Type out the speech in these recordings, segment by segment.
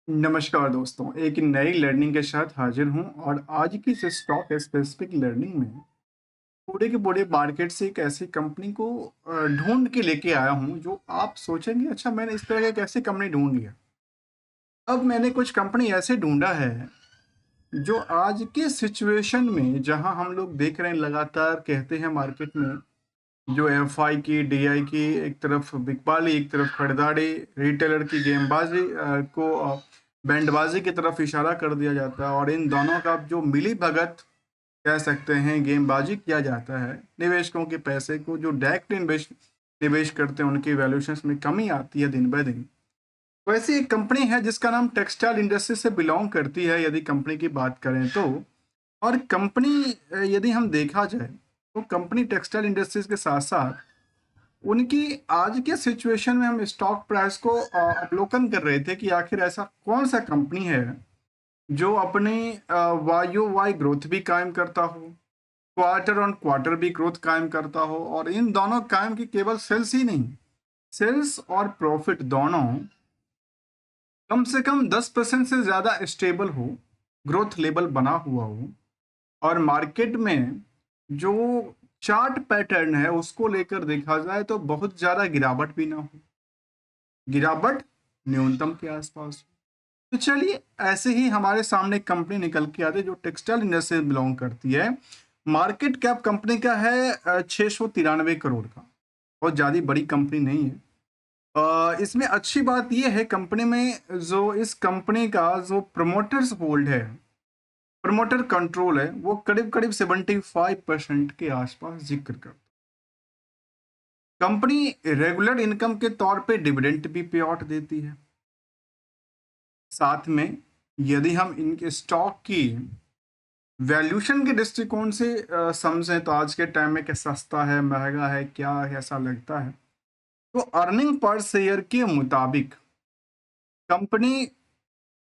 नमस्कार दोस्तों, एक नई लर्निंग के साथ हाजिर हूं और आज की इस स्टॉक स्पेसिफिक लर्निंग में पूरे के पूरे मार्केट से एक ऐसी कंपनी को ढूंढ के लेके आया हूं जो आप सोचेंगे अच्छा मैंने इस तरह की कैसी कंपनी ढूंढ लिया। अब मैंने कुछ कंपनी ऐसे ढूंढा है जो आज के सिचुएशन में जहां हम लोग देख रहे हैं लगातार कहते हैं मार्केट में जो एफआई की डीआई की एक तरफ बिकवाली एक तरफ खरीदारी रिटेलर की गेमबाजी को बैंडबाजी की तरफ इशारा कर दिया जाता है और इन दोनों का जो मिली भगत कह सकते हैं गेमबाजी किया जाता है। निवेशकों के पैसे को जो डायरेक्ट निवेश करते हैं उनकी वैल्यूएशंस में कमी आती है दिन ब दिन। वैसे एक कंपनी है जिसका नाम टेक्सटाइल इंडस्ट्री से बिलोंग करती है यदि कंपनी की बात करें तो। और कंपनी यदि हम देखा जाए तो कंपनी टेक्सटाइल इंडस्ट्रीज के साथ साथ उनकी आज के सिचुएशन में हम स्टॉक प्राइस को अवलोकन कर रहे थे कि आखिर ऐसा कौन सा कंपनी है जो अपनी वायु वाई ग्रोथ भी कायम करता हो, क्वार्टर ऑन क्वार्टर भी ग्रोथ कायम करता हो और इन दोनों कायम की केवल सेल्स ही नहीं, सेल्स और प्रॉफिट दोनों कम से कम 10% से ज्यादा स्टेबल हो, ग्रोथ लेवल बना हुआ हो और मार्केट में जो चार्ट पैटर्न है उसको लेकर देखा जाए तो बहुत ज्यादा गिरावट भी ना हो, गिरावट न्यूनतम के आसपास हो। तो चलिए ऐसे ही हमारे सामने एक कंपनी निकल के आती है जो टेक्सटाइल इंडस्ट्री से बिलोंग करती है। मार्केट कैप कंपनी का है 693 करोड़ का, बहुत ज्यादा बड़ी कंपनी नहीं है। इसमें अच्छी बात यह है कंपनी में जो इस कंपनी का जो प्रमोटर्स होल्ड है, प्रमोटर कंट्रोल है, वो करीब करीब 75% के आसपास जिक्र करता है। कंपनी रेगुलर इनकम के तौर पे डिविडेंड भी पे आउट देती है। साथ में यदि हम इनके स्टॉक की वैल्यूएशन के दृष्टिकोण से समझें तो आज के टाइम में क्या सस्ता है महंगा है क्या है ऐसा लगता है, तो अर्निंग पर शेयर के मुताबिक कंपनी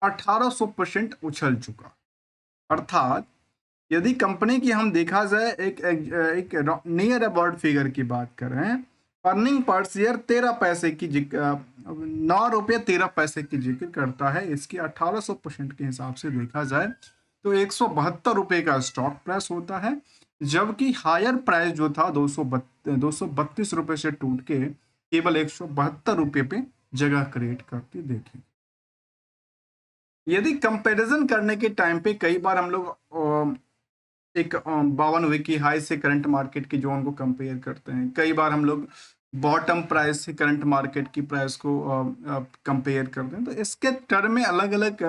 1800% उछल चुका। अर्थात यदि कंपनी की हम देखा जाए एक नियर अबाउट फिगर की बात करें, अर्निंग पर शेयर 13 पैसे की 9 रुपये 13 पैसे की जिक्र करता है। इसकी 1800% के हिसाब से देखा जाए तो 172 रुपये का स्टॉक प्राइस होता है, जबकि हायर प्राइस जो था 232 रुपये से टूट के केवल 172 रुपये पे जगह क्रिएट करती देखें। यदि कंपैरिजन करने के टाइम पे कई बार हम लोग एक 52 वीक की हाई से करंट मार्केट की जोन को कंपेयर करते हैं, कई बार हम लोग बॉटम प्राइस से करंट मार्केट की प्राइस को कंपेयर करते हैं, तो इसके टर्म में अलग अलग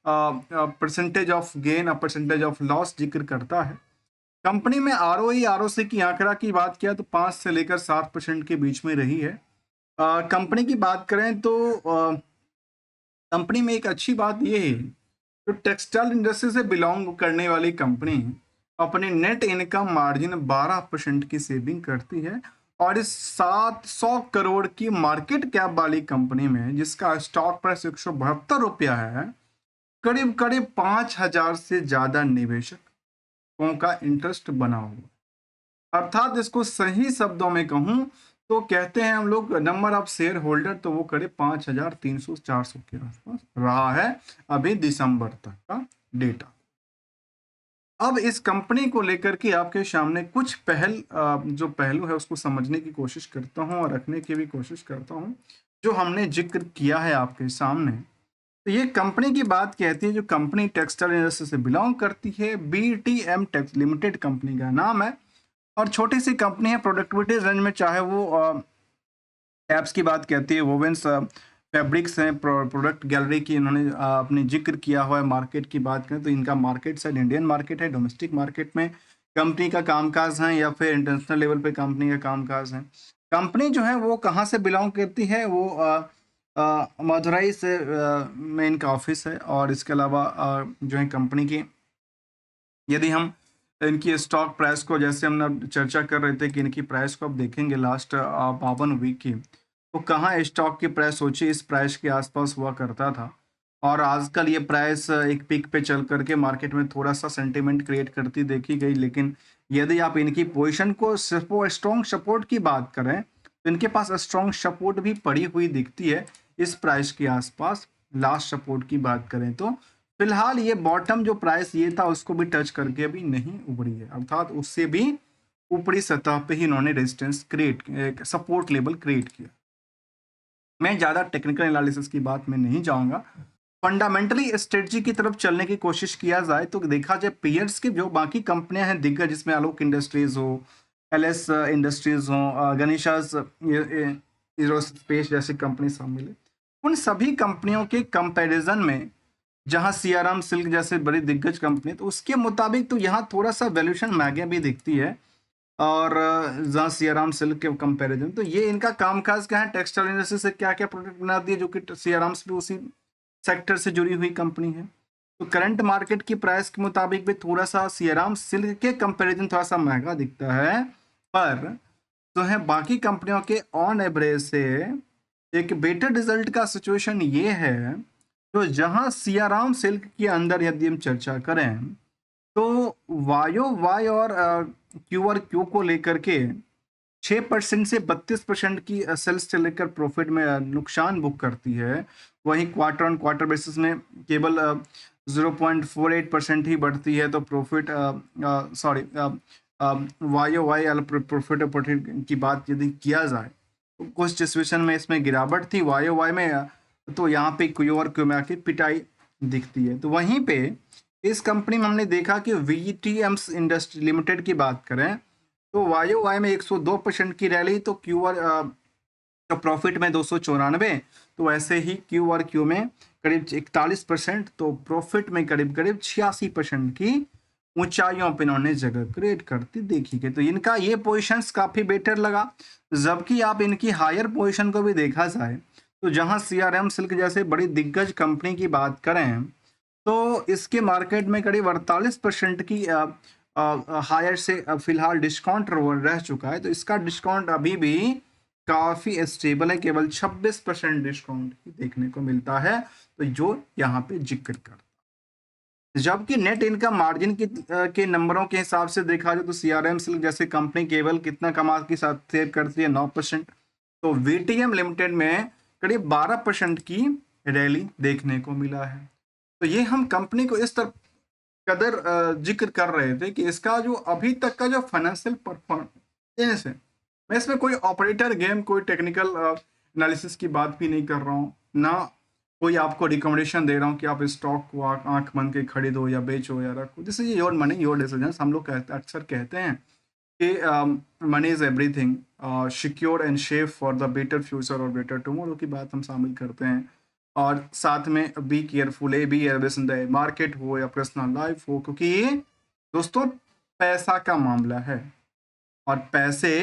परसेंटेज ऑफ गेन और परसेंटेज ऑफ लॉस जिक्र करता है। कंपनी में आरओई आरओसी की आंकड़ा की बात किया तो 5 से लेकर 7% के बीच में रही है। कंपनी की बात करें तो कंपनी में एक अच्छी बात यह है जो टेक्सटाइल इंडस्ट्री से बिलोंग करने वाली कंपनी अपने नेट इनकम मार्जिन 12% की सेविंग करती है और इस 700 करोड़ की मार्केट कैप वाली कंपनी में जिसका स्टॉक प्राइस 172 रुपया है, करीब करीब 5000 से ज्यादा निवेशकों का इंटरेस्ट बना हुआ। अर्थात इसको सही शब्दों में कहूं तो कहते हैं हम लोग नंबर ऑफ शेयर होल्डर, तो वो करीब 5300-400 के आसपास रहा है अभी दिसंबर तक का डेटा। अब इस कंपनी को लेकर के आपके सामने कुछ जो पहलू है उसको समझने की कोशिश करता हूं और रखने की भी कोशिश करता हूं जो हमने जिक्र किया है आपके सामने। तो ये कंपनी की बात कहती है, जो कंपनी टेक्सटाइल इंडस्ट्री से बिलोंग करती है, बीटीएम टेक्स लिमिटेड कंपनी का नाम है और छोटी सी कंपनी है। प्रोडक्टिविटी रेंज में चाहे वो एप्स की बात कहती है, वोवेंस फैब्रिक्स हैं, प्रोडक्ट गैलरी की इन्होंने अपने जिक्र किया हुआ है। मार्केट की बात करें तो इनका मार्केट साइड इंडियन मार्केट है, डोमेस्टिक मार्केट में कंपनी का कामकाज है या फिर इंटरनेशनल लेवल पे कंपनी का कामकाज है। कंपनी जो है वो कहाँ से बिलोंग करती है, वो मदुरई से में इनका ऑफिस है। और इसके अलावा जो है कंपनी की यदि हम इनकी स्टॉक प्राइस को, जैसे हम चर्चा कर रहे थे कि इनकी प्राइस को आप देखेंगे लास्ट 52 वीक की, तो कहाँ स्टॉक की प्राइस सोचिए इस प्राइस के आसपास हुआ करता था और आजकल ये प्राइस एक पीक पे चल करके मार्केट में थोड़ा सा सेंटीमेंट क्रिएट करती देखी गई। लेकिन यदि आप इनकी पोजीशन को सिर्फ स्ट्रॉन्ग सपोर्ट की बात करें तो इनके पास स्ट्रॉन्ग सपोर्ट भी पड़ी हुई दिखती है इस प्राइस के आसपास लास्ट सपोर्ट की बात करें तो फिलहाल ये बॉटम जो प्राइस ये था उसको भी टच करके अभी नहीं उभरी है, अर्थात उससे भी ऊपरी सतह पे ही इन्होंने resistance create, support level create किया। मैं ज़्यादा टेक्निकल एनालिसिस की बात में नहीं जाऊंगा, फंडामेंटली स्ट्रेटजी की तरफ चलने की कोशिश किया जाए तो देखा जाए पीयर्स की जो बाकी कंपनियां हैं दिग्गज, जिसमें आलोक इंडस्ट्रीज हो, एलएस इंडस्ट्रीज हो, गणेशास एरोस्पेस जैसी कंपनी शामिल है, उन सभी कंपनियों के कंपैरिजन में जहां सीआरएम सिल्क जैसे बड़ी दिग्गज कंपनी, तो उसके मुताबिक तो यहाँ थोड़ा सा वैल्यूएशन महंगे भी दिखती है। और जहाँ सीआरएम सिल्क के कंपैरिजन तो ये इनका कामकाज क्या है, टेक्सटाइल इंडस्ट्री से क्या क्या प्रोडक्ट बनाती है, जो कि सीआरएम भी उसी सेक्टर से जुड़ी हुई कंपनी है। तो करंट मार्केट की प्राइस के मुताबिक भी थोड़ा सा सीआरएम सिल्क के कंपैरिजन थोड़ा सा महंगा दिखता है, पर जो है बाकी कंपनियों के ऑन एवरेज से एक बेटर रिजल्ट का सिचुएशन ये है। तो जहां सीआरएम सिल्क के अंदर यदि हम चर्चा करें तो वायो वाई और क्यू आर क्यू को लेकर के 6% से 32% की सेल्स से लेकर प्रॉफिट में नुकसान बुक करती है। वहीं क्वार्टर ऑन क्वार्टर बेसिस में केवल 0.48% ही बढ़ती है। तो प्रॉफिट सॉरी वायो वाई प्रॉफिट की बात यदि किया जाए तो कुछ सिचुएशन में इसमें गिरावट थी वायो वाई में, तो यहाँ पे क्यू और क्यू में आके पिटाई दिखती है। तो वहीं पे इस कंपनी में हमने देखा कि वीटीएम्स इंडस्ट्री लिमिटेड की बात करें तो वायो वाई में 102% की रैली, तो क्यू आर तो प्रॉफिट में 294, तो ऐसे ही क्यू आर क्यू में करीब 41%, तो प्रॉफिट में करीब करीब 86% की ऊंचाइयों पे इन्होंने जगह क्रिएट करती देखी गई। तो इनका ये पोजीशंस काफी बेटर लगा। जबकि आप इनकी हायर पोजीशन को भी देखा जाए तो जहां सीआरएम सिल्क जैसे बड़ी दिग्गज कंपनी की बात करें तो इसके मार्केट में करीब 48% की हायर से फिलहाल डिस्काउंट रह चुका है। तो इसका डिस्काउंट अभी भी काफी स्टेबल है, केवल 26% डिस्काउंट ही देखने को मिलता है, तो जो यहाँ पे जिक्र करता है। जबकि नेट इनकम मार्जिन के नंबरों के हिसाब से देखा जाए तो सीआरएम सिल्क जैसे कंपनी केवल कितना कमा के साथ सेव करती है 9%, तो वीटीएम लिमिटेड में करीब 12% की रैली देखने को मिला है। तो ये हम कंपनी को इस तरह कदर जिक्र कर रहे थे कि इसका जो अभी तक का जो फाइनेंशियल परफॉर्मेंस है, मैं इसमें कोई ऑपरेटर गेम कोई टेक्निकल एनालिसिस की बात भी नहीं कर रहा हूँ, ना कोई आपको रिकमेंडेशन दे रहा हूँ कि आप स्टॉक को आंख बंद के खरीदो या बेचो या रखो। This is your money your decision. हम लोग अक्सर कहते हैं कि money is everything, secure and safe for the better future और बेटर टुमारो की बात हम शामिल करते हैं। और साथ में be careful, a be airways in the market हो या पर्सनल लाइफ हो, क्योंकि ये दोस्तों पैसा का मामला है और पैसे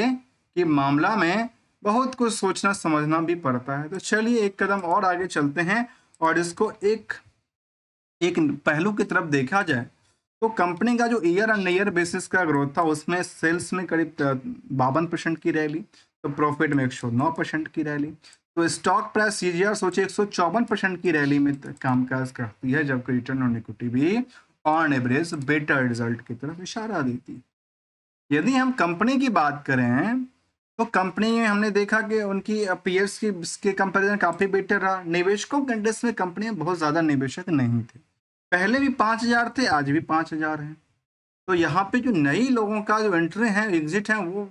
के मामला में बहुत कुछ सोचना समझना भी पड़ता है। तो चलिए एक कदम और आगे चलते हैं और इसको एक पहलू की तरफ देखा जाए तो कंपनी का जो ईयर एंड ईयर बेसिस का ग्रोथ था उसमें सेल्स में करीब 52% की रैली, तो प्रॉफिट में 109% की रैली, तो स्टॉक प्राइस सीजीआर सोचे 154% की रैली में कामकाज करती है, जबकि रिटर्न ऑन इक्विटी भी ऑन एवरेज बेटर रिजल्ट की तरफ इशारा देती है। यदि हम कंपनी की बात करें तो कंपनी में हमने देखा कि उनकी पीयर्स के कंपैरिजन काफी बेटर रहा। निवेशकों के इंडेक्स में कंपनियां बहुत ज्यादा निवेशक नहीं थे, पहले भी 5000 थे, आज भी 5000 हैं। तो यहाँ पे जो नई लोगों का जो एंट्री है एग्जिट है वो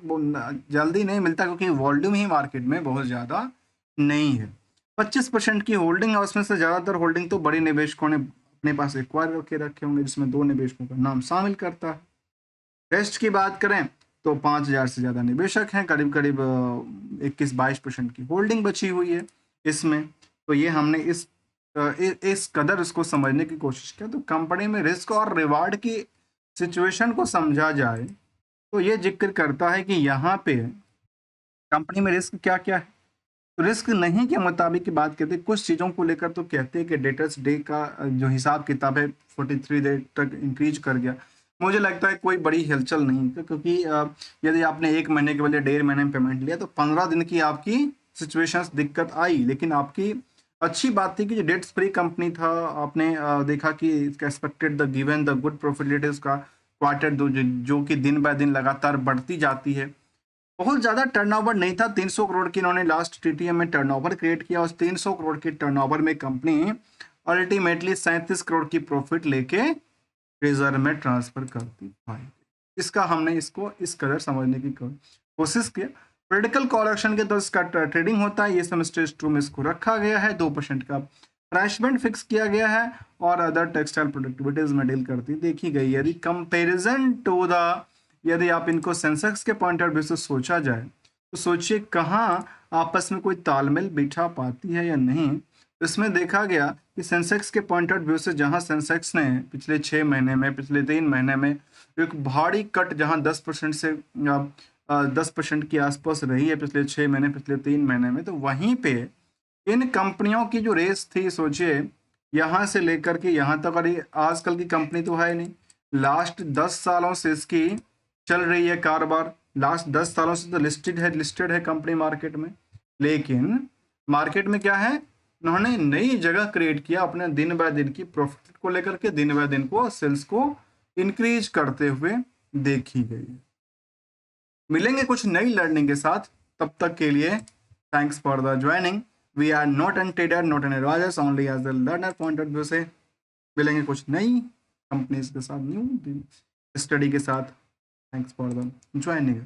जल्दी नहीं मिलता, क्योंकि वॉल्यूम ही मार्केट में बहुत ज़्यादा नहीं है। 25% की होल्डिंग है, उसमें से ज़्यादातर होल्डिंग तो बड़े निवेशकों ने अपने पास एक्वायर करके रखे होंगे, जिसमें 2 निवेशकों का नाम शामिल करता है। रेस्ट की बात करें तो 5000 से ज़्यादा निवेशक हैं, करीब करीब 21-22% की होल्डिंग बची हुई है इसमें। तो ये हमने इस कदर इसको समझने की कोशिश किया। तो कंपनी में रिस्क और रिवार्ड की सिचुएशन को समझा जाए तो ये जिक्र करता है कि यहाँ पे कंपनी में रिस्क क्या क्या है। तो रिस्क नहीं के मुताबिक की बात करते कुछ चीज़ों को लेकर, तो कहते हैं कि डेटर्स डे का जो हिसाब किताब है 43 डे तक इंक्रीज कर गया। मुझे लगता है कोई बड़ी हलचल नहीं है, क्योंकि यदि आपने 1 महीने के बदले 1.5 महीने में पेमेंट लिया तो 15 दिन की आपकी सिचुएशंस दिक्कत आई, लेकिन आपकी अच्छी बात थी कि जो डेट्स फ्री कंपनी था, आपने देखा कि expected the given the good profitability का क्वार्टर जो कि दिन बाय दिन लगातार बढ़ती जाती है। बहुत ज़्यादा टर्नओवर नहीं था, 300 करोड़ की इन्होंने लास्ट टीटीएम में टर्नओवर क्रिएट किया। उस 300 करोड़ की टर्नओवर में कंपनी अल्टीमेटली 37 करोड़ की प्रॉफिट लेके रिजर्व में ट्रांसफर करती भाई। इसका हमने इसको इस कदर समझने की कोशिश किया। पोलिटिकल कॉल के तो इसका ट्रेडिंग होता है, ये सब स्टेज 2 में इसको रखा गया है। 2% का प्राइस बैंड फिक्स किया गया है और अदर टेक्सटाइल प्रोडक्टिविटीज में डील करती देखी गई। यदि कंपेरिजन टू द, यदि आप इनको सेंसेक्स के पॉइंट ऑफ व्यू से सोचा जाए तो सोचिए कहाँ आपस में कोई तालमेल बिठा पाती है या नहीं। तो इसमें देखा गया कि सेंसेक्स के पॉइंट ऑफ व्यू से जहां सेंसेक्स ने पिछले 6 महीने में, पिछले 3 महीने में एक भारी कट जहां 10% से 10% के आसपास रही है पिछले 6 महीने, पिछले 3 महीने में, तो वहीं पे इन कंपनियों की जो रेस थी, सोचिए यहाँ से लेकर के यहाँ तक, और ये आजकल की कंपनी तो है नहीं, लास्ट 10 सालों से इसकी चल रही है कारोबार। लास्ट 10 सालों से तो लिस्टेड है कंपनी मार्केट में। लेकिन मार्केट में क्या है, उन्होंने नई जगह क्रिएट किया अपने दिन बाय दिन की प्रॉफिट को लेकर के, दिन बाय दिन को सेल्स को इंक्रीज करते हुए देखी गई। मिलेंगे कुछ नई लर्निंग के साथ, तब तक के लिए thanks for the joining. We are not an trader, not an adviser, only as the learner point of view से। मिलेंगे कुछ नई कंपनीज के साथ, न्यू स्टडी के साथ। Thanks for the joining.